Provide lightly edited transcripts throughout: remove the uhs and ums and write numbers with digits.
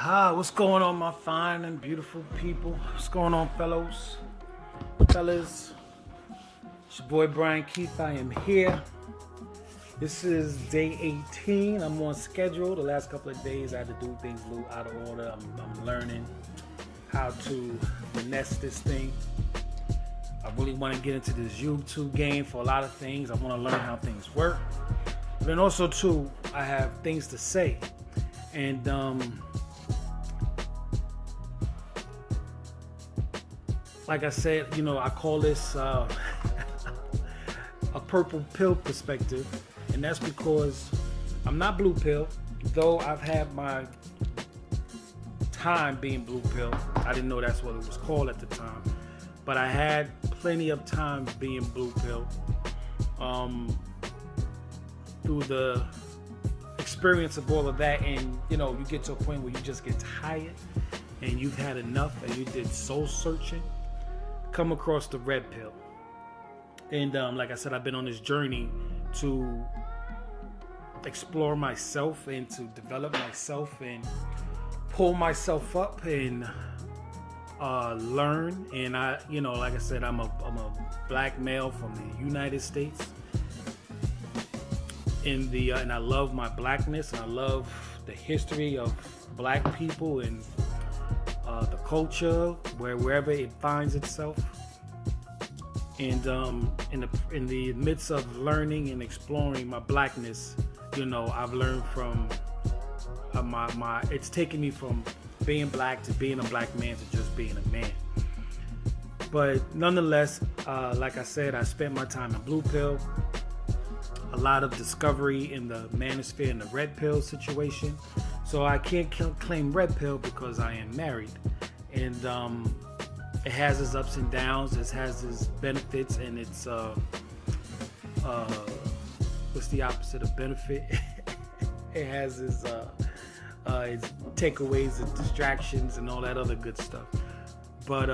What's going on, my fine and beautiful people? What's going on, fellas? It's your boy Brian Keith. I am here. This is day 18. I'm on schedule. The last couple of days I had to do things a little out of order. I'm learning how to finesse this thing. I really want to get into this YouTube game for a lot of things. I want to learn how things work. But then also, too, I have things to say. And, like I said, I call this a purple pill perspective. And that's because I'm not blue pill, though I've had my time being blue pill. I didn't know that's what it was called at the time. But I had plenty of time being blue pill. Through the experience of all of that, and you get to a point where you just get tired and you've had enough and you did soul searching, come across the red pill. And like I said, I've been on this journey to explore myself and to develop myself and pull myself up and learn. And I, like I said, I'm a black male from the United States. And I love my blackness, and I love the history of black people and the culture wherever it finds itself. And in the midst of learning and exploring my blackness, I've learned from it's taken me from being black to being a black man to just being a man. But nonetheless, like I said, I spent my time in blue pill. A lot of discovery in the Manosphere and the red pill situation. So I can't claim red pill because I am married. And it has its ups and downs. It has its benefits, and it's what's the opposite of benefit? It has its takeaways and distractions and all that other good stuff. But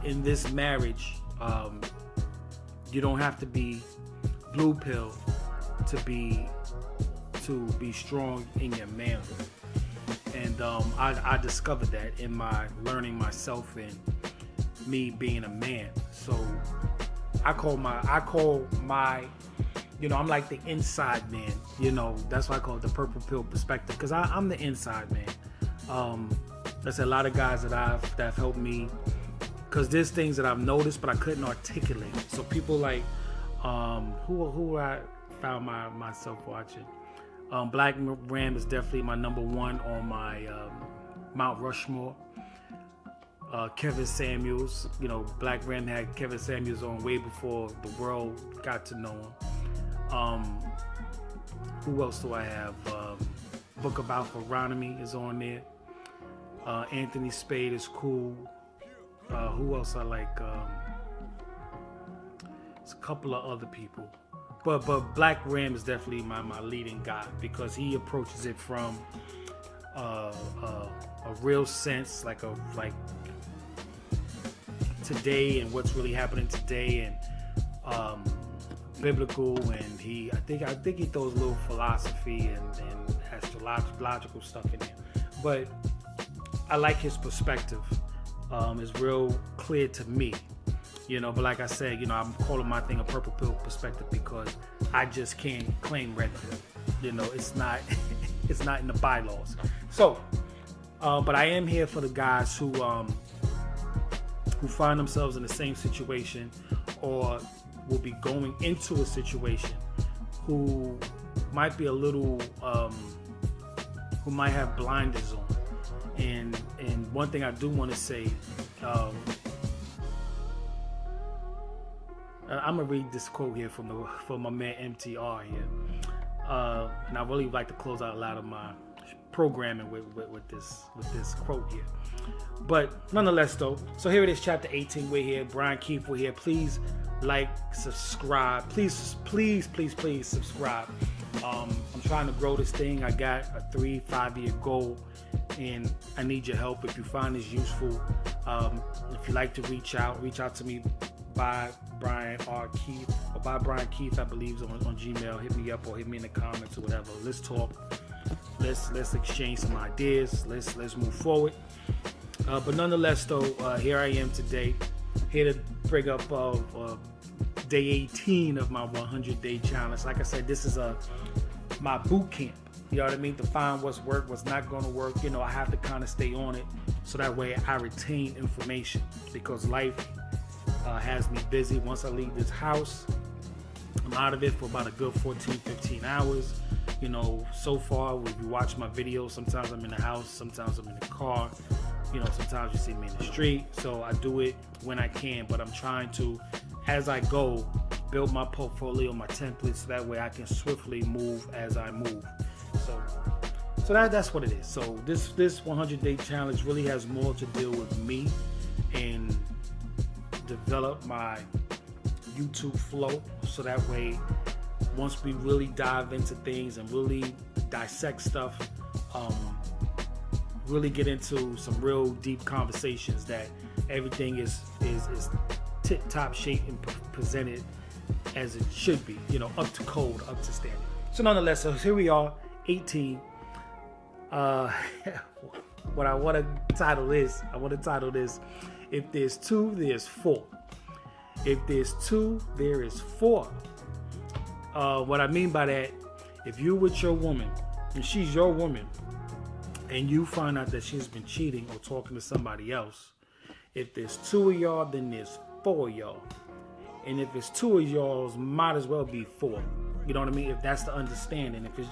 in this marriage, you don't have to be blue pill to be strong in your manhood. And I discovered that in my learning myself and me being a man. So I call my I'm like the inside man. That's why I call it the purple pill perspective, because I'm the inside man. There's a lot of guys that have helped me, because there's things that I've noticed but I couldn't articulate. So people like who I found myself watching. Black Ram is definitely my number one on my Mount Rushmore. Kevin Samuels, Black Ram had Kevin Samuels on way before the world got to know him. Who else do I have? Book of Alpharonomy is on there. Anthony Spade is cool. Who else I like? It's a couple of other people. But Black Ram is definitely my leading guy, because he approaches it from a real sense, like today and what's really happening today, and biblical, and I think he throws a little philosophy and astrological stuff in there. But I like his perspective. It's real clear to me. But like I said, I'm calling my thing a purple pill perspective because I just can't claim red pill. It's not in the bylaws. So, but I am here for the guys who find themselves in the same situation, or will be going into a situation, who might be a little, who might have blinders on. And one thing I do want to say, I'm gonna read this quote here from my man MTR here, and I really like to close out a lot of my programming with this quote here. But nonetheless, though, so here it is, chapter 18. We're here, Brian Keith. We're here. Please like, subscribe. Please subscribe. I'm trying to grow this thing. I got a 3-5 year goal, and I need your help. If you find this useful, if you like to reach out to me by Brian R. Keith, or by Brian Keith, I believe, on Gmail. Hit me up or hit me in the comments or whatever. Let's talk. Let's exchange some ideas. Let's move forward. But nonetheless, though, here I am today, here to bring up day 18 of my 100-day challenge. Like I said, this is my boot camp. You know what I mean? To find what's not going to work. I have to kind of stay on it so that way I retain information, because life has me busy. Once I leave this house, I'm out of it for about a good 14-15 hours. So far, if you watch my videos, sometimes I'm in the house, sometimes I'm in the car, sometimes you see me in the street. So I do it when I can, but I'm trying to, as I go, build my portfolio, my templates, so that way I can swiftly move as I move. So that's what it is. So this 100-day challenge really has more to do with me and develop my YouTube flow, so that way once we really dive into things and really dissect stuff, really get into some real deep conversations, that everything is tip-top shape and presented as it should be, up to code, up to standard. So nonetheless, so here we are, 18. What I want to title this, if there's two, there's four. If there's two, there is four. What I mean by that, if you're with your woman and she's your woman, and you find out that she's been cheating or talking to somebody else, if there's two of y'all, then there's four of y'all. And if it's two of y'all's, might as well be four. You know what I mean? If that's the understanding. If it's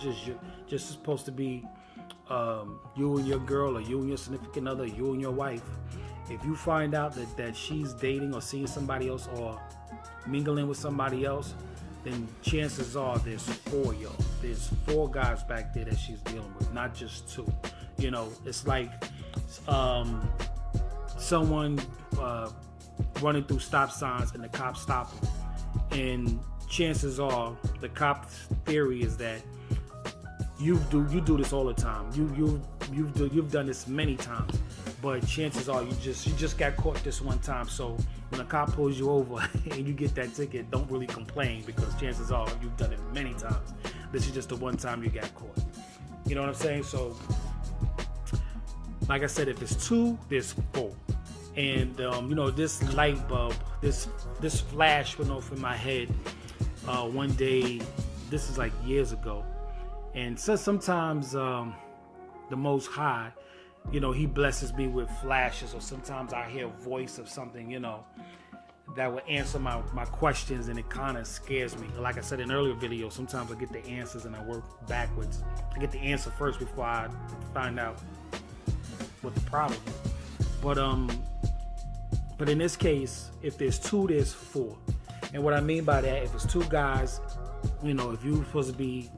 just supposed to be you and your girl, or you and your significant other, you and your wife, if you find out that she's dating or seeing somebody else or mingling with somebody else, then chances are there's four of y'all. There's four guys back there that she's dealing with, not just two. It's like someone running through stop signs and the cops stop them. And chances are, the cop's theory is that you do this all the time. You've done this many times, but chances are you just got caught this one time. So when a cop pulls you over and you get that ticket, don't really complain, because chances are you've done it many times. This is just the one time you got caught. You know what I'm saying? So, like I said, if it's two, there's four. And this light bulb, this flash went off in my head one day. This is like years ago. And so sometimes the Most High, he blesses me with flashes, or sometimes I hear a voice of something, that will answer my questions, and it kind of scares me. Like I said in earlier videos, sometimes I get the answers and I work backwards. I get the answer first before I find out what the problem is. But in this case, if there's two, there's four. And what I mean by that, if it's two guys, if you're supposed to be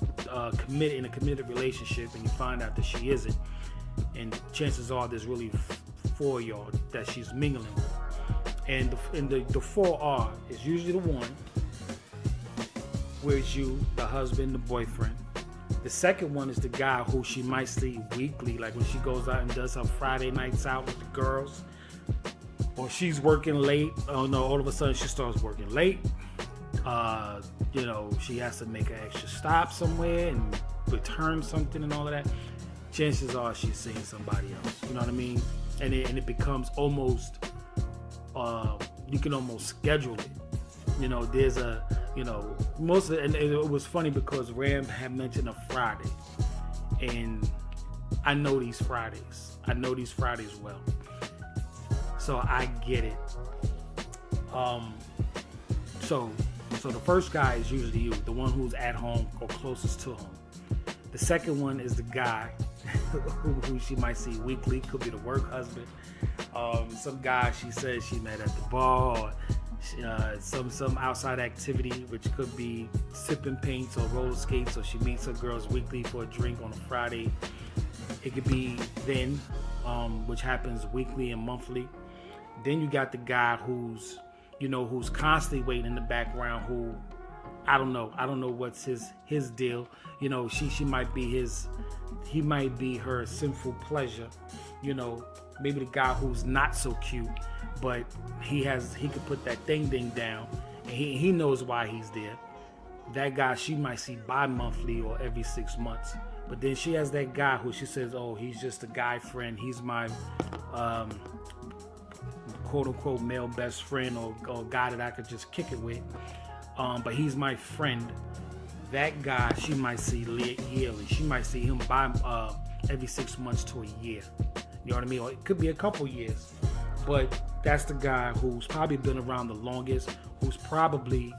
committed in a committed relationship and you find out that she isn't, and chances are there's really four of y'all that she's mingling with. And the four are is usually the one, where it's you, the husband, the boyfriend. The second one is the guy who she might see weekly, like when she goes out and does her Friday nights out with the girls, or she's working late. Oh no! All of a sudden she starts working late. She has to make an extra stop somewhere and return something and all of that. Chances are she's seeing somebody else. You know what I mean? And it becomes almost. You can almost schedule it. There's most of it, and it was funny because Ram had mentioned a Friday, and I know these Fridays well, so I get it. So the first guy is usually you, the one who's at home or closest to home. The second one is the guy who she might see weekly, could be the work husband. Some guy she says she met at the bar, or some outside activity, which could be sipping paints or roller skates, or she meets her girls weekly for a drink on a Friday. It could be then, which happens weekly and monthly. Then you got the guy who's constantly waiting in the background, who I don't know what's his deal. She might be he might be her sinful pleasure. Maybe the guy who's not so cute, but he could put that thing down, and he knows why he's there. That guy she might see bi-monthly or every 6 months, But then she has that guy who she says, oh, he's just a guy friend. He's my quote unquote male best friend, or guy that I could just kick it with. But he's my friend. That guy, she might see yearly. She might see him by every 6 months to a year. You know what I mean? Or it could be a couple years. But that's the guy who's probably been around the longest, who's probably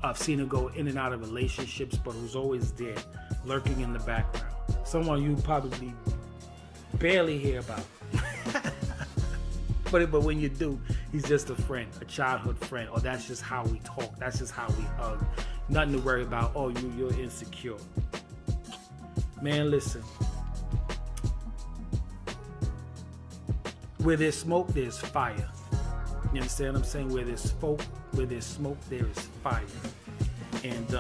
I've seen him go in and out of relationships, but who's always there, lurking in the background. Someone you probably barely hear about. But when you do, he's just a friend, a childhood friend, or that's just how we talk. That's just how we hug. Nothing to worry about. Oh, you're insecure. Man, listen. Where there's smoke, there's fire. You understand what I'm saying? Where there's smoke, there is fire. And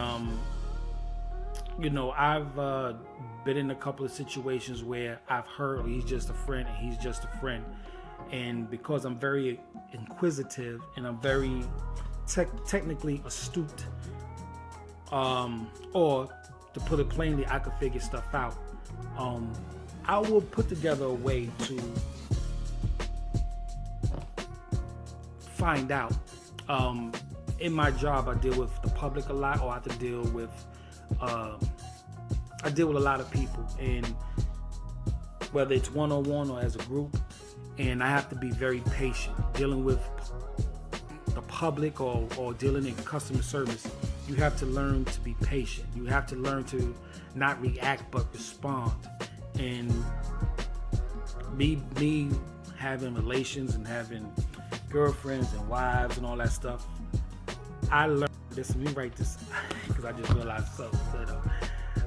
I've been in a couple of situations where I've heard, oh, he's just a friend, and he's just a friend. And because I'm very inquisitive and I'm very technically astute, or to put it plainly, I can figure stuff out. I will put together a way to find out. In my job, I deal with the public a lot, or I have to deal with a lot of people, and whether it's one-on-one or as a group, and I have to be very patient dealing with the public or dealing in customer service. You have to learn to be patient. You have to learn to not react but respond. And me having relations and having girlfriends and wives and all that stuff, I learned this. Let me write this because I just realized something.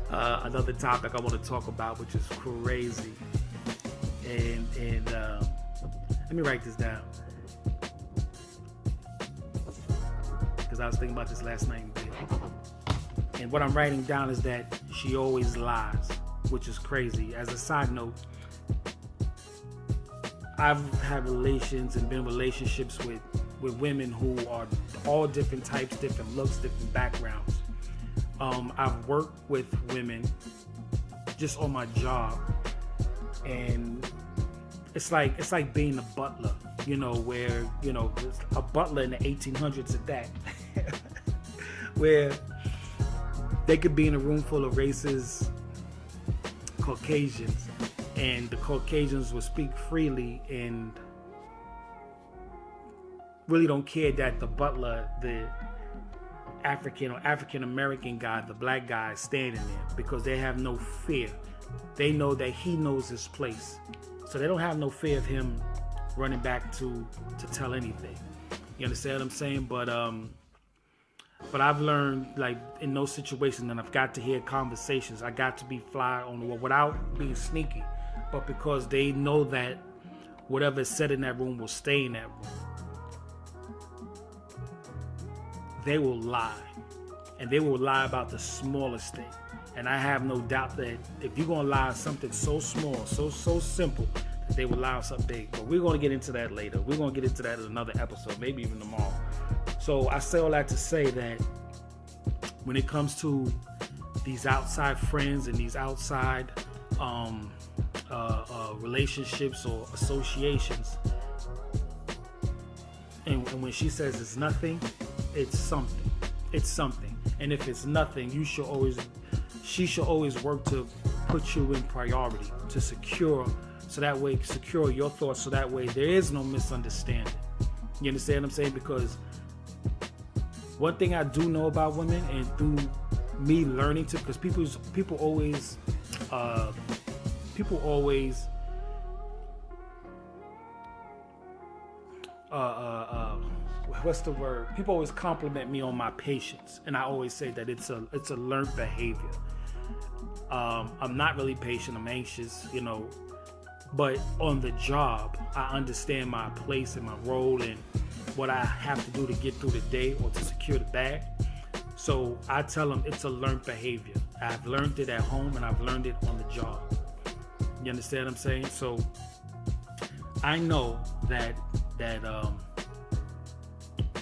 Another topic I want to talk about, which is crazy. And let me write this down because I was thinking about this last night in bed. And what I'm writing down is that she always lies, which is crazy. As a side note, I've had relations and been in relationships with women who are all different types, different looks, different backgrounds. I've worked with women just on my job, and it's like being a butler, where a butler in the 1800s at that, where they could be in a room full of racist Caucasians, and the Caucasians will speak freely and really don't care that the butler, the African or African American guy, the black guy, is standing there, because they have no fear. They know that he knows his place, so they don't have no fear of him running back to tell anything. You understand what I'm saying? But I've learned, like, in those situations, and I've got to hear conversations. I got to be fly on the wall without being sneaky, but because they know that whatever is said in that room will stay in that room. They will lie, and they will lie about the smallest thing. And I have no doubt that if you're going to lie something so small, so simple, that they will lie on something big. But we're going to get into that later. We're going to get into that in another episode, maybe even tomorrow. So I say all that to say that when it comes to these outside friends and these outside relationships or associations, and when she says it's nothing, it's something. It's something. And if it's nothing, she should always work to put you in priority, to secure your thoughts, so that way there is no misunderstanding. You understand what I'm saying? Because one thing I do know about women, and through me learning to, because people always what's the word? People always compliment me on my patience, and I always say that it's a learned behavior. I'm not really patient. I'm anxious, but on the job, I understand my place and my role and what I have to do to get through the day or to secure the bag. So I tell them it's a learned behavior. I've learned it at home, and I've learned it on the job. You understand what I'm saying? So I know that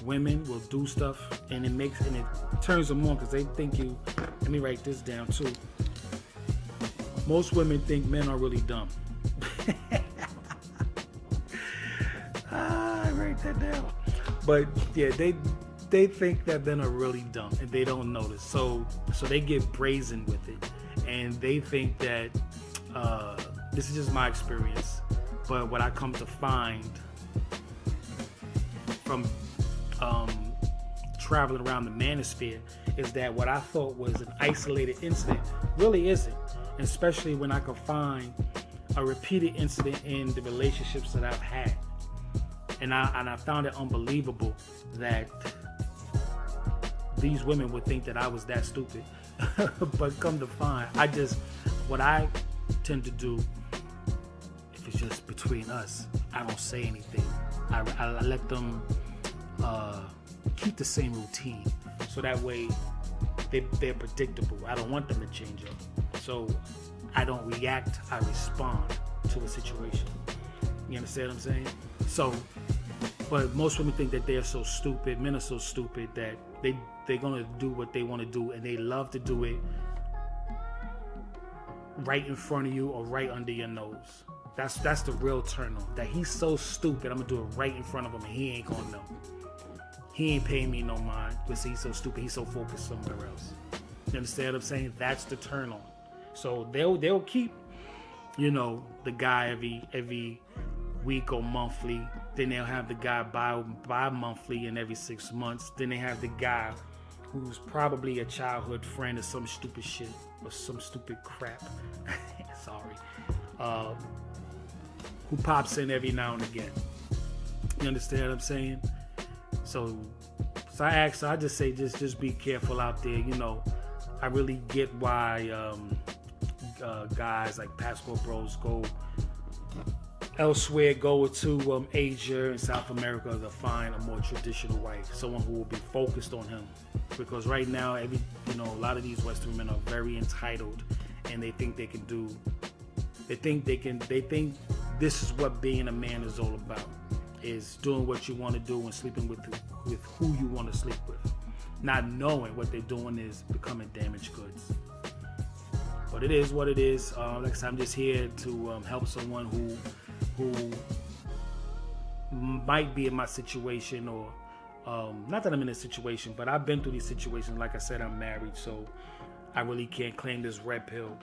women will do stuff and it turns them on because they think you. Let me write this down too. Most women think men are really dumb. I write that down. But yeah, they think that men are really dumb and they don't notice. So they get brazen with it, and they think that this is just my experience. But what I come to find from traveling around the Manosphere is that what I thought was an isolated incident really isn't, especially when I could find a repeated incident in the relationships that I've had. And I found it unbelievable that these women would think that I was that stupid. But come to find, what I tend to do, if it's just between us, I don't say anything. I let them keep the same routine, so that way they're predictable. I don't want them to change up, so I don't react. I respond to a situation. You understand what I'm saying? So, but most women think that they're so stupid. Men are so stupid that they're gonna do what they want to do, and they love to do it right in front of you or right under your nose. That's the real turn on. That he's so stupid, I'm gonna do it right in front of him, and he ain't gonna know. He ain't paying me no mind because he's so stupid. He's so focused somewhere else. You understand what I'm saying? That's the turn on. So they'll keep, the guy every week or monthly. Then they'll have the guy bi-monthly and every 6 months. Then they have the guy who's probably a childhood friend or some stupid shit or some stupid crap. Sorry. Who pops in every now and again. You understand what I'm saying? So I just say just be careful out there. I really get why guys like Passport Bros go elsewhere, go to Asia and South America to find a more traditional wife, someone who will be focused on him. Because right now, a lot of these Western women are very entitled, and they think they can do. They think this is what being a man is all about: is doing what you want to do and sleeping with who you want to sleep with, not knowing what they're doing is becoming damaged goods. But it is what it is. Like I said, I'm just here to help someone who might be in my situation, or not that I'm in a situation, but I've been through these situations. Like I said, I'm married, so I really can't claim this red pill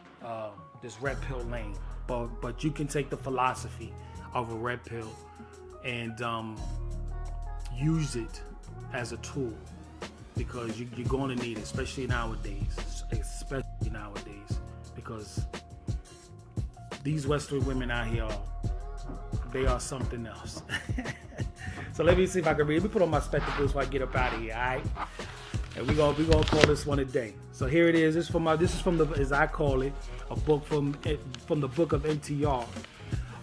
lane. But you can take the philosophy of a red pill and use it as a tool, because you're going to need it, especially nowadays, because these Western women out here, they are something else. So let me see if I can read. Let me put on my spectacles before I get up out of here, all right? And we're gonna call this one a day. So here it is. This is from the, as I call it, a book from the book of MTR.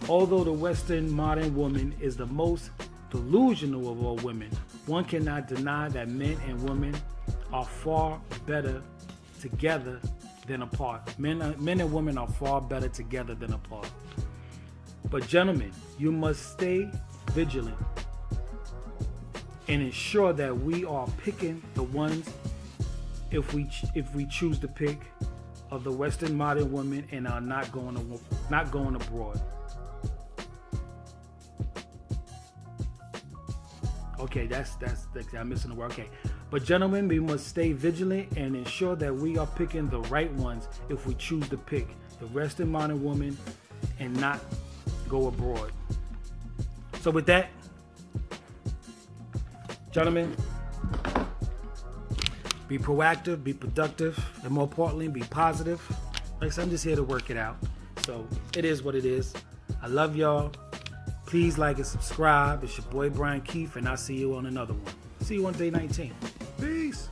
Although the Western modern woman is the most delusional of all women, one cannot deny that men and women are far better together than apart. Men and women are far better together than apart. But gentlemen, you must stay vigilant and ensure that we are picking the ones, if we choose to pick, of the Western modern women and are not going abroad. Okay, that's I'm missing the word. Okay, but gentlemen, we must stay vigilant and ensure that we are picking the right ones if we choose to pick the Western modern woman and not go abroad. So with that, gentlemen, be proactive, be productive, and more importantly, be positive. Like I said, I'm just here to work it out. So it is what it is. I love y'all. Please like and subscribe. It's your boy Brian Keefe, and I'll see you on another one. See you on day 19. Peace.